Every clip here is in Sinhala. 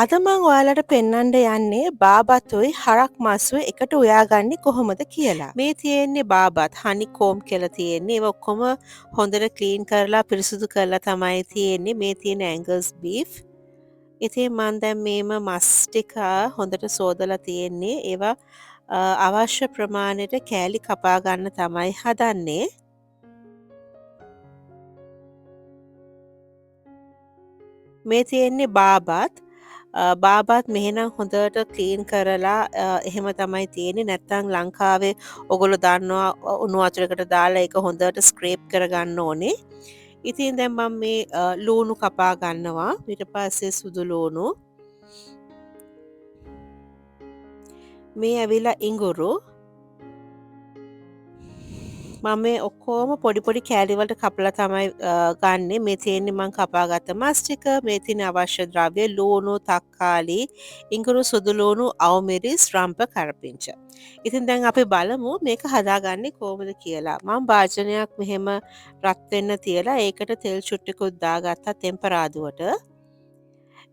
අද මං ඔයාලට පෙන්වන්න යන්නේ බාබතුයි හරක් මස්සුයි එකට උයාගන්නේ කොහොමද කියලා. මේ තියෙන්නේ බාබත් හනිකෝම් කියලා තියෙන්නේ. ඒවා ඔක්කොම හොඳට ක්ලීන් කරලා පිරිසිදු කරලා තමයි තියෙන්නේ. මේ තියෙන ඇන්ගල්ස් බීෆ්. ඉතින් මං දැන් මේම මස් ටික හොඳට සෝදලා තියෙන්නේ. ඒවා අවශ්‍ය ප්‍රමාණයට කෑලි කපා ගන්න තමයි හදන්නේ. මේ තියෙන්නේ බාබත්. බාබත් මෙහෙනම් හොඳට ක්ලීන් කරලා එහෙම තමයි තියෙන්නේ. නැත්තම් ලංකාවේ ඔගොල්ලෝ දන්නවා උණු වතුරකට දාලා ඒක හොඳට ස්ක්‍රේප් කරගන්න ඕනේ. ඉතින් දැන් මම මේ ලූණු කපා ගන්නවා. ඊට පස්සේ සුදු ලූණු. මේ ඇවිල්ලා ඉඟුරු. මම මේ ඔක්කොම පොඩි පොඩි කෑලි වලට කපලා තමයි ගන්නෙ. මේ තියෙන්නේ මං කපාගත්ත මස් ටික. මේ තියෙන අවශ්‍ය ද්‍රව්‍ය ලූණු, තක්කාලි, ඉඟුරු, සුදු ලූණු, අවමිරිස්, රම්ප, කරපිංච. ඉතින් දැන් අපි බලමු මේක හදාගන්නේ කොහොමද කියලා. මම භාජනයක් මෙහෙම රත් වෙන්න තියලා ඒකට තෙල් චුට්ටකුත් දාගත්තා ටෙම්පරාදුවට.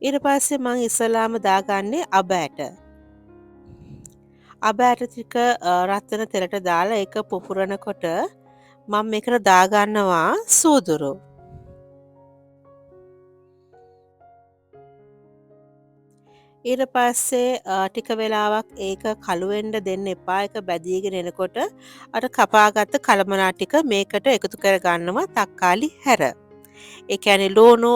ඊට පස්සේ මං ඉස්සලාම දාගන්නේ අබ ඇට. අබ ඇට ටික රත් වෙන තෙලට දාලා ඒක පුපුරනකොට මම මේකට දාගන්නවා සූදුරු. ඊට පස්සේ ටික වෙලාවක් ඒක කළු වෙන්න දෙන්න එපා. ඒක බැදීගෙන එනකොට අර කපාගත්ත කලමනා ටික මේකට එකතු කර ගන්නවා තක්කාලි හැර. ඒ කියන්නේ ලූණු,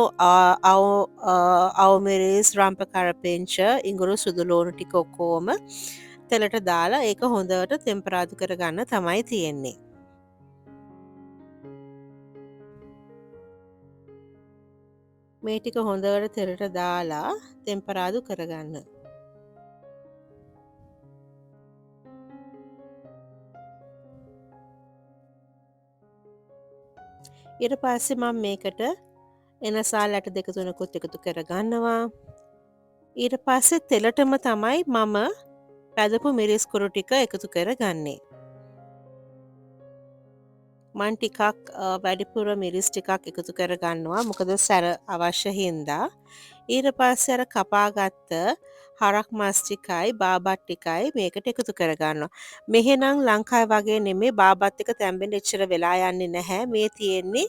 අවමිරිස්, රම්ප කරපිංච, ඉඟුරු, සුදු ලූණු ටික ඔක්කොම තෙලට දාලා ඒක හොඳට තෙම්පරාදු කරගන්න තමයි තියෙන්නේ. මේ ටික හොඳට තෙලට දාලා තෙම්පරාදු කරගන්න. ඊට පස්සේ මම මේකට එනසාල් ඇට දෙක තුනකුත් එකතු කරගන්නවා. ඊට පස්සේ තෙලටම තමයි මම පැදපු මිරිස් කුරු ටික එකතු කරගන්නේ. මං ටිකක් වැඩිපුර මිරිස් ටිකක් එකතු කරගන්නවා. මොකද සැර අවශ්‍ය හින්දා. ඊට පස්සේ අර කපාගත්ත හරක් මස් ටිකයි බාබත් ටිකයි මේකට එකතු කරගන්නවා. මෙහෙනම් ලංකාවේ වගේ නෙමෙයි බාබත් එක තැම්බෙන්න එච්චර වෙලා යන්නේ නැහැ. මේ තියෙන්නේ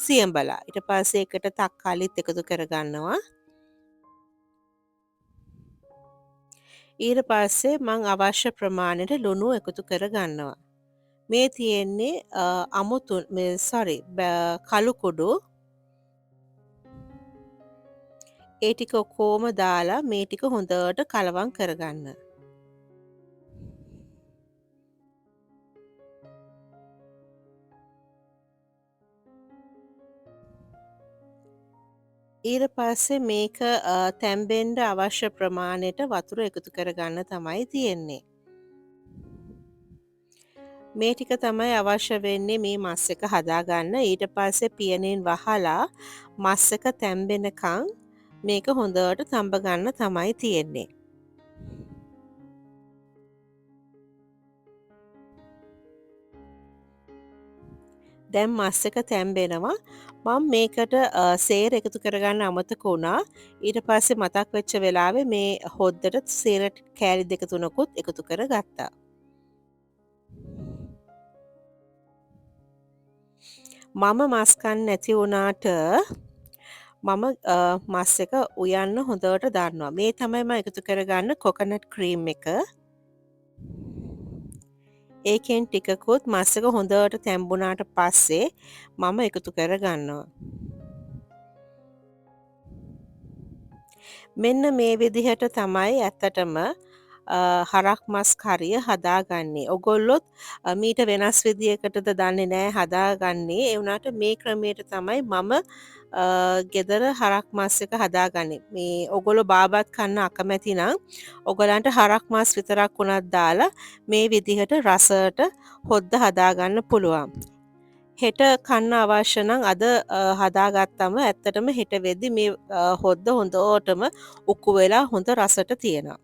සියඹලා. ඊට පස්සේ ඒකට තක්කාලිත් එකතු කරගන්නවා. ඊට පස්සේ මං අවශ්‍ය ප්‍රමාණයට ලුණු එකතු කරගන්නවා. මේ තියෙන්නේ කළු කුඩු. ඒ ටික ඔක්කොම දාලා මේ ටික හොඳට කලවම් කරගන්න. ඊට පස්සේ මේක තැම්බෙන්න අවශ්‍ය ප්‍රමාණයට වතුර එකතු කරගන්න තමයි තියෙන්නේ. මේ ටික තමයි අවශ්‍ය වෙන්නේ මේ මස් එක හදාගන්න. ඊට පස්සේ පියනෙන් වහලා මස් එක තැම්බෙනකන් මේක හොඳට තඹ ගන්න තමයි තියෙන්නේ. දැන් මස් එක තැම්බෙනවා. මම මේකට සේර එකතු කරගන්න අමතක වුණා. ඊට පස්සේ මතක් වෙච්ච වෙලාවේ මේ හොද්දට සේර කෑලි දෙක තුනකුත් එකතු කරගත්තා. මම මස් කන්න නැති වුණාට මම මස් එක උයන්න හොඳට දන්නවා. මේ තමයි මම එකතු කරගන්න කොකනට් ක්‍රීම් එක. ඒකෙන් ටිකකුත් මස් එක හොඳට තැම්බුණාට පස්සේ මම එකතු කරගන්නවා. මෙන්න මේ විදිහට තමයි ඇත්තටම හරක් මස් කරිය හදාගන්නේ. ඔගොල්ලොත් මීට වෙනස් විදියකටද දන්නේ නැහැ හදාගන්නේ. ඒ වුණාට මේ ක්‍රමයට තමයි මම ගෙදර හරක් මස් එක හදාගන්නේ. මේ ඔගොල්ලෝ බාබත් කන්න අකමැති නම් ඔයගලන්ට හරක් මස් විතරක් උනත් දාලා මේ විදිහට රසට හොද්ද හදාගන්න පුළුවන්. හෙට කන්න අවශ්‍ය නම් අද හදාගත්තම ඇත්තටම හෙට වෙද්දි මේ හොද්ද හොඳටම උක්කු වෙලා හොඳ රසට තියෙනවා.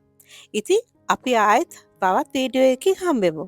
ඉතින් අපි ආයෙත් තවත් වීඩියෝ එකකින් හම්බෙමු.